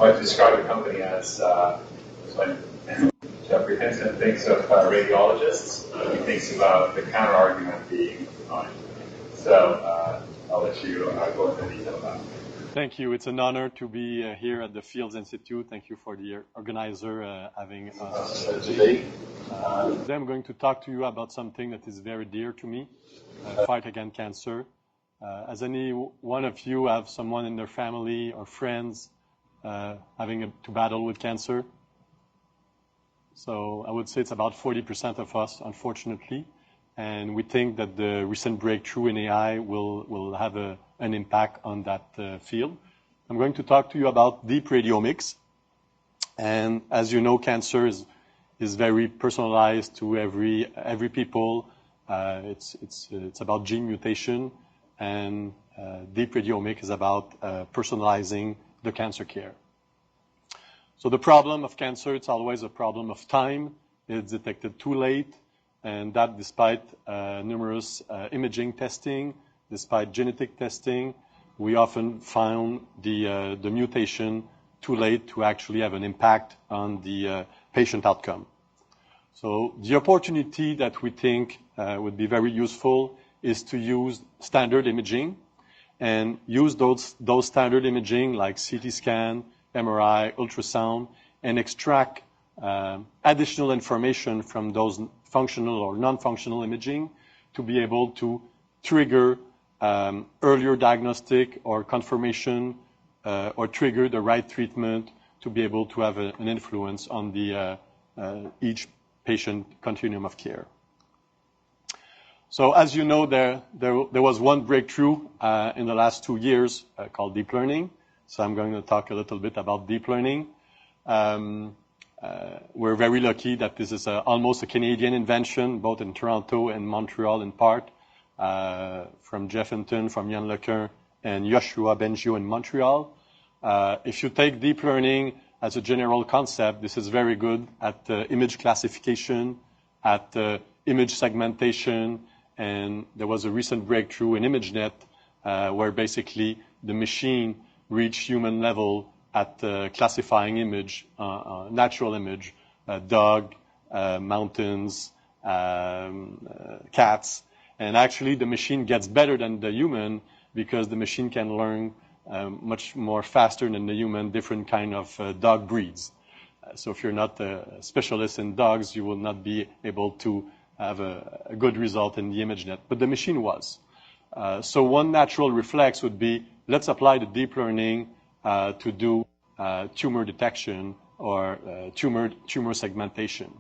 like to describe the company as Jeffrey Hinton thinks of radiologists. He thinks about the counter-argument being fine. So I'll let you go into detail about it. Thank you. It's an honor to be here at the Fields Institute. Thank you for the organizer having us today. Today I'm going to talk to you about something that is very dear to me, fight against cancer. As any one of you have someone in their family or friends having to battle with cancer? So I would say it's about 40% of us, unfortunately. And we think that the recent breakthrough in AI will have an impact on that field. I'm going to talk to you about deep radiomics. And as you know, cancer is very personalized to every people. It's about gene mutation, and deep radiomics is about personalizing the cancer care. So the problem of cancer, it's always a problem of time. It's detected too late. And that despite numerous imaging testing, despite genetic testing, we often found the mutation too late to actually have an impact on the patient outcome. So the opportunity that we think would be very useful is to use standard imaging and use those standard imaging like CT scan, MRI, ultrasound, and extract additional information from those functional or non-functional imaging to be able to trigger earlier diagnostic or confirmation or trigger the right treatment to be able to have an influence on the each patient continuum of care. So as you know, there was one breakthrough in the last 2 years called deep learning. So I'm going to talk a little bit about deep learning. We're very lucky that this is almost a Canadian invention, both in Toronto and Montreal in part, from Jeff Hinton, from Yann Lequin, and Yoshua Bengio in Montreal. If you take deep learning as a general concept, this is very good at image classification, at image segmentation, and there was a recent breakthrough in ImageNet where basically the machine reached human level at classifying image, natural image, dog, mountains, cats. And actually the machine gets better than the human because the machine can learn much more faster than the human different kind of dog breeds. So if you're not a specialist in dogs, you will not be able to have a good result in the ImageNet. But the machine was. So one natural reflex would be, let's apply the deep learning to do tumor detection or tumor segmentation.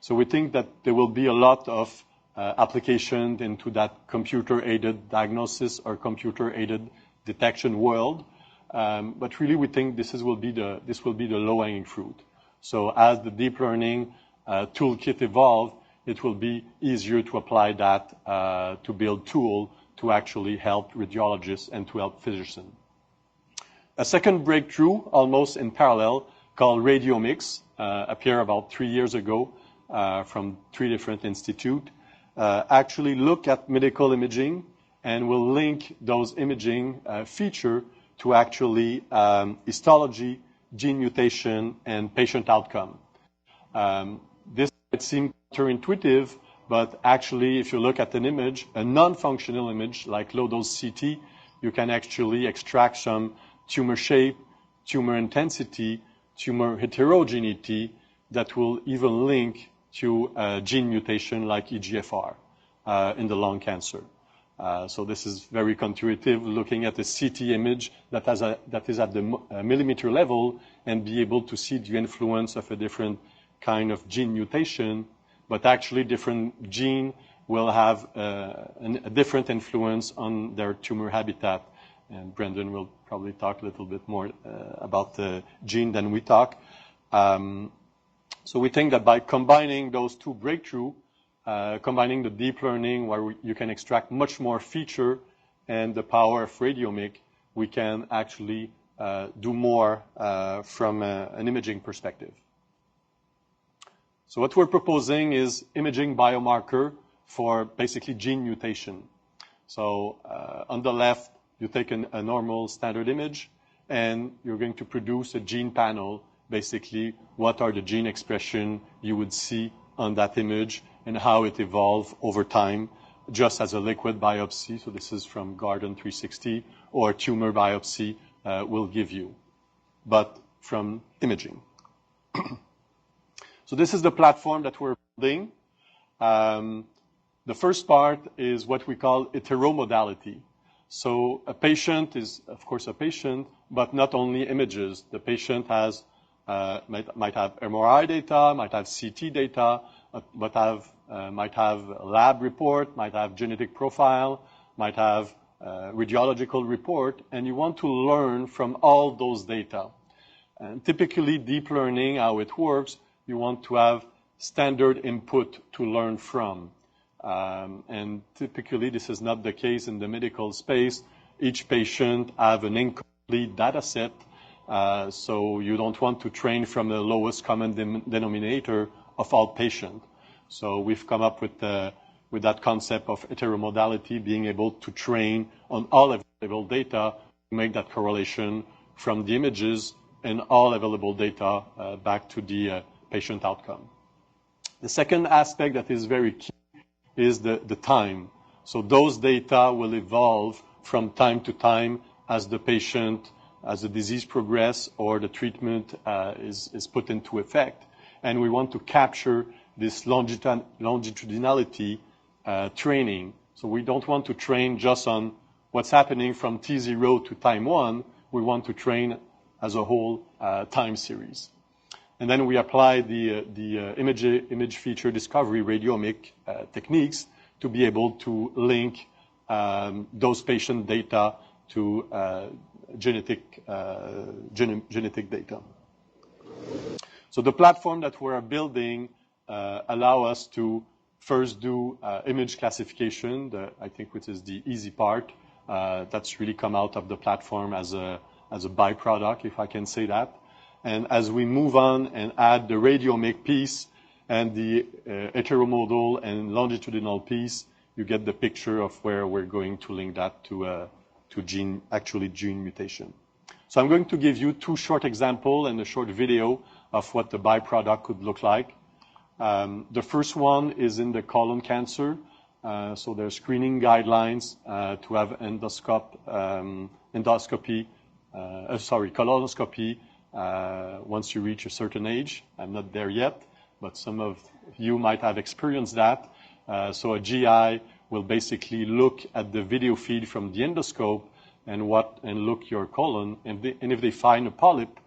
So we think that there will be a lot of application into that computer-aided diagnosis or computer-aided detection world. But really we think this will be the low-hanging fruit. So as the deep learning toolkit evolve, it will be easier to apply that to build tool to actually help radiologists and to help physicians. A second breakthrough, almost in parallel, called Radiomics, appeared about 3 years ago from 3 different institutes, actually look at medical imaging and will link those imaging feature to actually histology, gene mutation, and patient outcome. This might seem counterintuitive, but actually if you look at an image, a non-functional image like low-dose CT, you can actually extract some tumor shape, tumor intensity, tumor heterogeneity that will even link to gene mutation like EGFR in the lung cancer. So this is very counterintuitive, looking at a CT image that is at the millimeter level and be able to see the influence of a different kind of gene mutation, but actually different gene will have a different influence on their tumor habitat. And Brendan will probably talk a little bit more about the gene than we talk. So we think that by combining those two breakthroughs, combining the deep learning where you can extract much more feature and the power of radiomics, we can actually do more from an imaging perspective. So what we're proposing is imaging biomarker for basically gene mutation. So on the left, you take a normal standard image, and you're going to produce a gene panel, basically what are the gene expression you would see on that image and how it evolved over time, just as a liquid biopsy. So this is from Garden 360, or tumor biopsy will give you, but from imaging. So this is the platform that we're building. The first part is what we call heteromodality. So a patient is, of course, a patient, but not only images. The patient has might have MRI data, might have CT data, but might have a lab report, might have genetic profile, might have radiological report, and you want to learn from all those data. And typically, deep learning, how it works, you want to have standard input to learn from. And typically, this is not the case in the medical space. Each patient have an incomplete data set, so you don't want to train from the lowest common denominator of all patients. So we've come up with that concept of heteromodality, being able to train on all available data to make that correlation from the images and all available data back to the patient outcome. The second aspect that is very key is the time. So those data will evolve from time to time as the patient, as the disease progresses or the treatment is put into effect. And we want to capture this longitudinality training. So we don't want to train just on what's happening from T0 to time 1. We want to train as a whole time series. And then we apply the image feature discovery radiomic techniques to be able to link those patient data to genetic data. So the platform that we're building allow us to first do image classification, I think which is the easy part. That's really come out of the platform as a byproduct, if I can say that. And as we move on and add the radiomic piece and the heteromodal and longitudinal piece, you get the picture of where we're going to link that to gene mutation. So I'm going to give you two short examples and a short video of what the byproduct could look like. The first one is in the colon cancer. So there's screening guidelines to have colonoscopy once you reach a certain age. I'm not there yet, but some of you might have experienced that. So a GI will basically look at the video feed from the endoscope and look your colon, and if they find a polyp,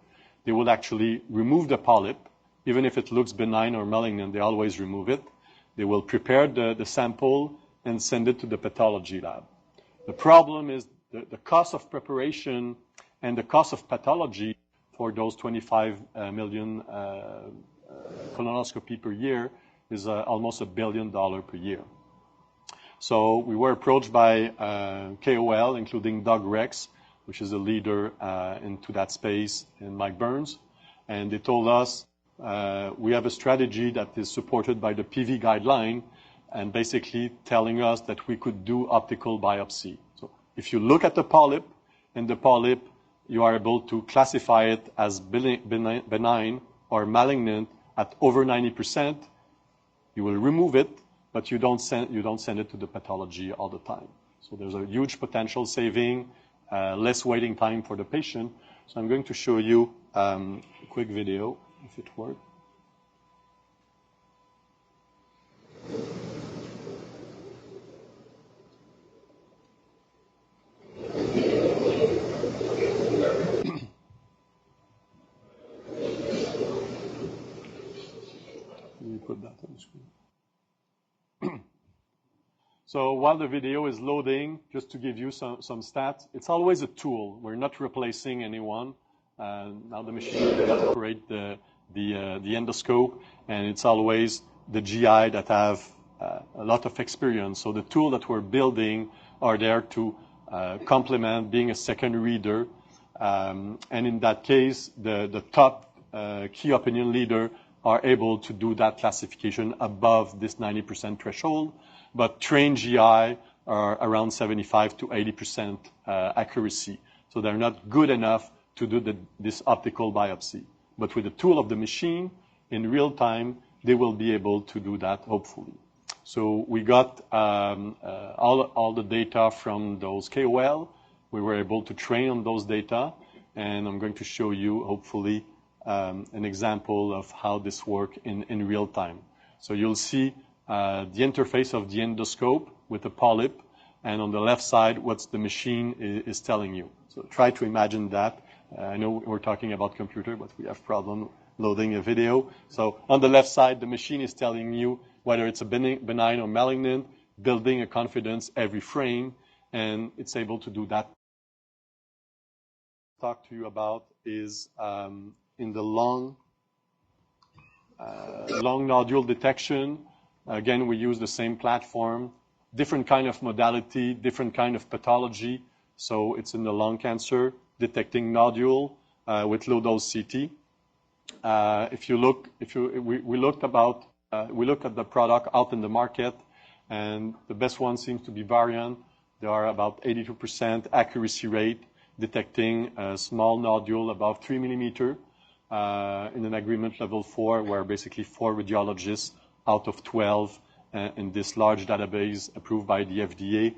they will actually remove the polyp. Even if it looks benign or malignant, they always remove it. They will prepare the sample and send it to the pathology lab. The problem is the cost of preparation and the cost of pathology for those 25 million colonoscopy per year is almost $1 billion per year. So we were approached by KOL, including Doug Rex, which is a leader into that space, and Mike Burns. And they told us, we have a strategy that is supported by the PV guideline and basically telling us that we could do optical biopsy. So if you look at the polyp, and the polyp, you are able to classify it as benign or malignant at over 90%. You will remove it, but you don't send it to the pathology all the time. So there's a huge potential saving, less waiting time for the patient. So I'm going to show you a quick video, if it works. Let me put that on the screen. So while the video is loading, just to give you some stats, it's always a tool. We're not replacing anyone. Now the machine can operate the endoscope, and it's always the GI that have a lot of experience. So the tool that we're building are there to complement being a second reader. And in that case, the top key opinion leader are able to do that classification above this 90% threshold. But trained GI are around 75 to 80% accuracy. So they're not good enough to do this optical biopsy. But with the tool of the machine, in real time, they will be able to do that, hopefully. So we got all the data from those KOL. We were able to train on those data, and I'm going to show you, hopefully, an example of how this works in real time. So you'll see the interface of the endoscope with the polyp, and on the left side, what the machine is telling you. So try to imagine that. I know we're talking about computer, but we have problem loading a video. So on the left side, the machine is telling you whether it's a benign or malignant, building a confidence every frame, and it's able to do that. Talk to you about is in the long nodule detection. Again, we use the same platform, different kind of modality, different kind of pathology. So it's in the lung cancer, detecting nodule with low dose CT. We looked at the product out in the market, and the best one seems to be Varian. There are about 82% accuracy rate, detecting a small nodule above 3 millimeter in an agreement level 4, where basically 4 radiologists out of 12 in this large database approved by the FDA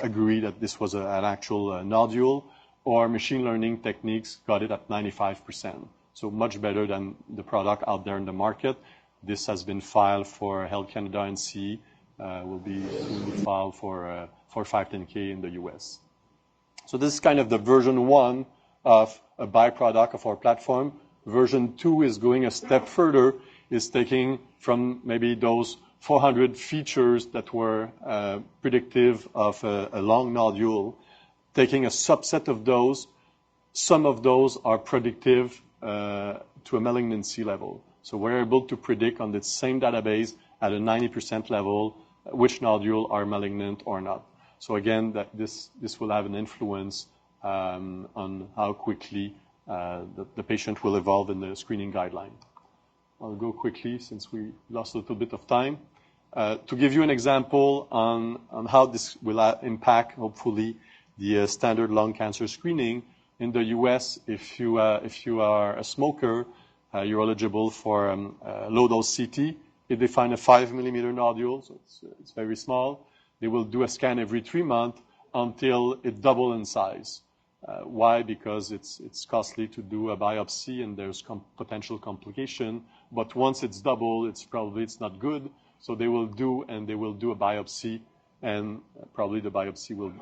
agree that this was an actual nodule, or machine learning techniques got it at 95%. So much better than the product out there in the market. This has been filed for Health Canada and CE, will be filed for 510K in the US. So this is kind of the version 1 of a byproduct of our platform. Version 2 is going a step further, is taking from maybe those 400 features that were predictive of a long nodule, taking a subset of those. Some of those are predictive to a malignancy level. So we're able to predict on the same database at a 90% level which nodule are malignant or not. So again, this will have an influence on how quickly the patient will evolve in the screening guideline. I'll go quickly since we lost a little bit of time. To give you an example on how this will impact, hopefully, the standard lung cancer screening. In the US, if you are a smoker, you're eligible for low-dose CT. If they find a 5 millimeter nodule, so it's very small, they will do a scan every 3 months until it doubles in size. Why? Because it's costly to do a biopsy and there's potential complication. But once it's double, it's not good. So they will do a biopsy, and probably the biopsy will,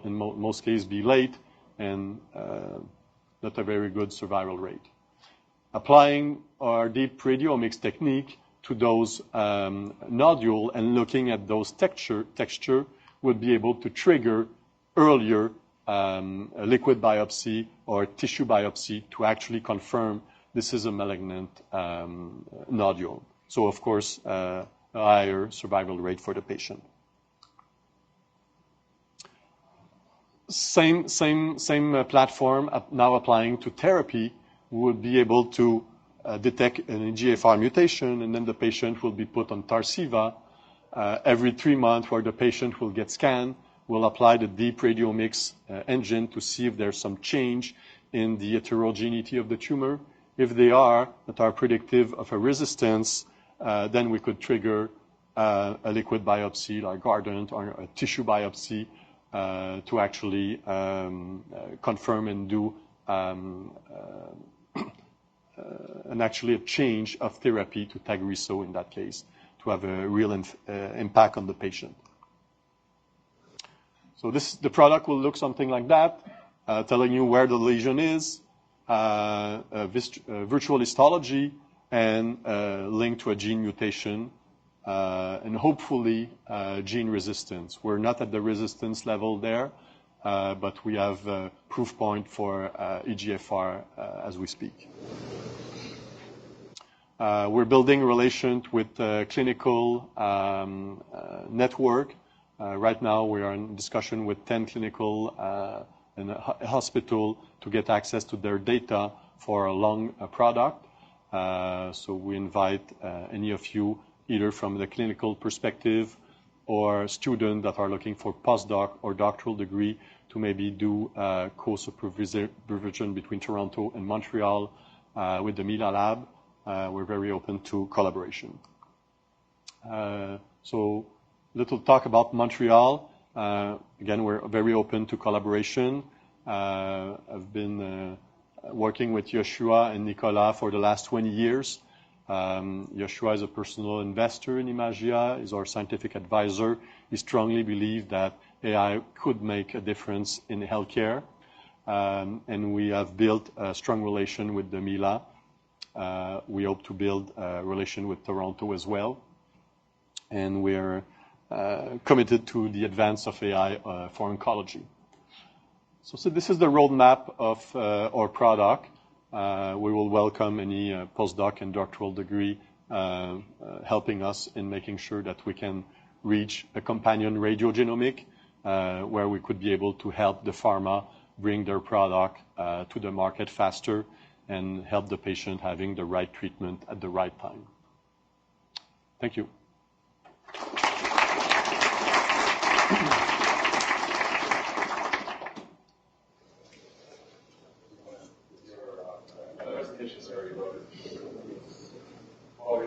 in most cases, be late and not a very good survival rate. Applying our deep radiomics technique to those nodule and looking at those texture would be able to trigger earlier a liquid biopsy or tissue biopsy to actually confirm this is a malignant nodule. So, of course, a higher survival rate for the patient. Same platform now applying to therapy. We would be able to detect an EGFR mutation, and then the patient will be put on Tarceva every 3 months, where the patient will get scanned. We'll apply the deep radiomics engine to see if there's some change in the heterogeneity of the tumor. If they are, that are predictive of a resistance, then we could trigger a liquid biopsy like Guardant or a tissue biopsy to actually confirm and do actually a change of therapy to Tagrisso in that case, to have a real impact on the patient. So the product will look something like that, telling you where the lesion is, virtual histology, and linked to a gene mutation, and hopefully gene resistance. We're not at the resistance level there, but we have a proof point for EGFR as we speak. We're building relations with clinical network. Right now, we are in discussion with 10 clinical and a hospital to get access to their data for a lung product. So we invite any of you, either from the clinical perspective or students that are looking for postdoc or doctoral degree, to maybe do co-supervision between Toronto and Montreal with the Mila lab. We're very open to collaboration. So little talk about Montreal. Again, we're very open to collaboration. I've been working with Yoshua and Nicolas for the last 20 years. Yoshua is a personal investor in Imagia, is our scientific advisor. He strongly believes that AI could make a difference in healthcare. And we have built a strong relation with the Mila. We hope to build a relation with Toronto as well. And we're committed to the advance of AI for oncology. So this is the roadmap of our product. We will welcome any postdoc and doctoral degree helping us in making sure that we can reach a companion radiogenomic where we could be able to help the pharma bring their product to the market faster and help the patient having the right treatment at the right time. Thank you.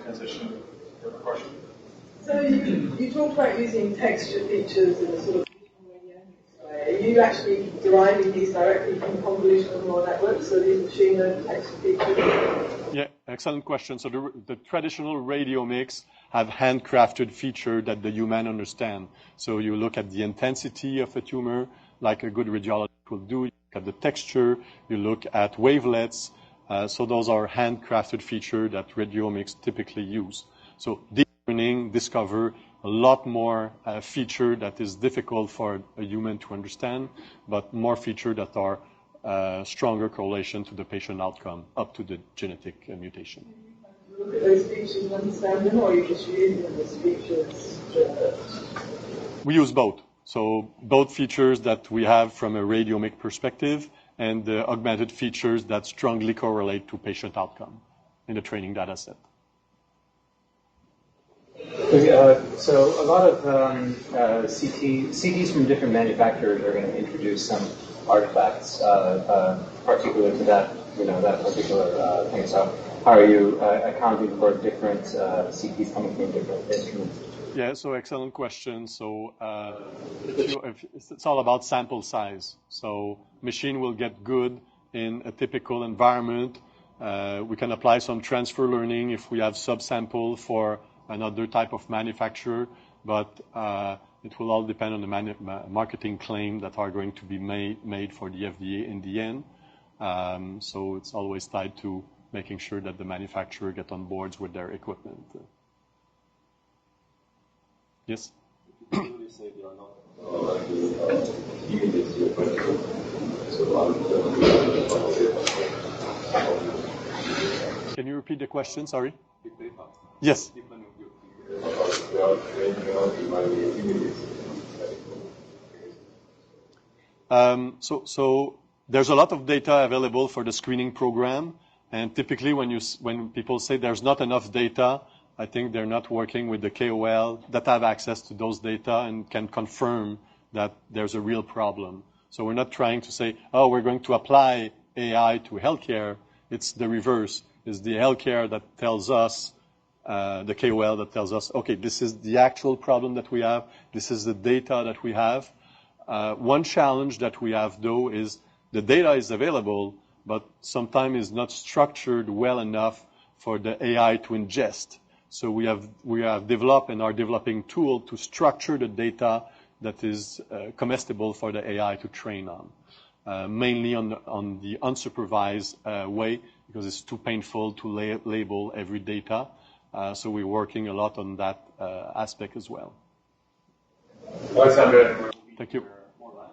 Transition. You have a question? So you talked about using texture features in a sort of radiomics way. Are you actually deriving these directly from convolutional neural networks, so these machine learning texture features? Yeah, excellent question. So the traditional radiomics have handcrafted features that the human understand. So you look at the intensity of a tumor, like a good radiologist will do. You look at the texture. You look at wavelets. So those are handcrafted features that radiomics typically use. So deep learning discover a lot more feature that is difficult for a human to understand, but more features that are stronger correlation to the patient outcome up to the genetic mutation. You look at those features and understand them, or are you just using them as features? We use both. So both features that we have from a radiomic perspective and the augmented features that strongly correlate to patient outcome in the training data set. So a lot of CTs from different manufacturers are going to introduce some artifacts particular to that, that particular thing. So how are you accounting for different CTs coming from different instruments? Yeah, so excellent question. So it's all about sample size. So machine will get good in a typical environment. We can apply some transfer learning if we have subsample for another type of manufacturer, but it will all depend on the marketing claim that are going to be made for the FDA in the end. So it's always tied to making sure that the manufacturer get on board with their equipment. Yes? Can you repeat the question? Sorry. Yes. So there's a lot of data available for the screening program, and typically when people say there's not enough data, I think they're not working with the KOL that have access to those data and can confirm that there's a real problem. So we're not trying to say, oh, we're going to apply AI to healthcare. It's the reverse. It's the healthcare that tells us, the KOL that tells us, okay, this is the actual problem that we have. This is the data that we have. One challenge that we have, though, is the data is available, but sometimes is not structured well enough for the AI to ingest. So we have developed and are developing tool to structure the data that is comestible for the AI to train on, mainly on the unsupervised way, because it's too painful to label every data. So we're working a lot on that aspect as well. Alexandre. Thank you.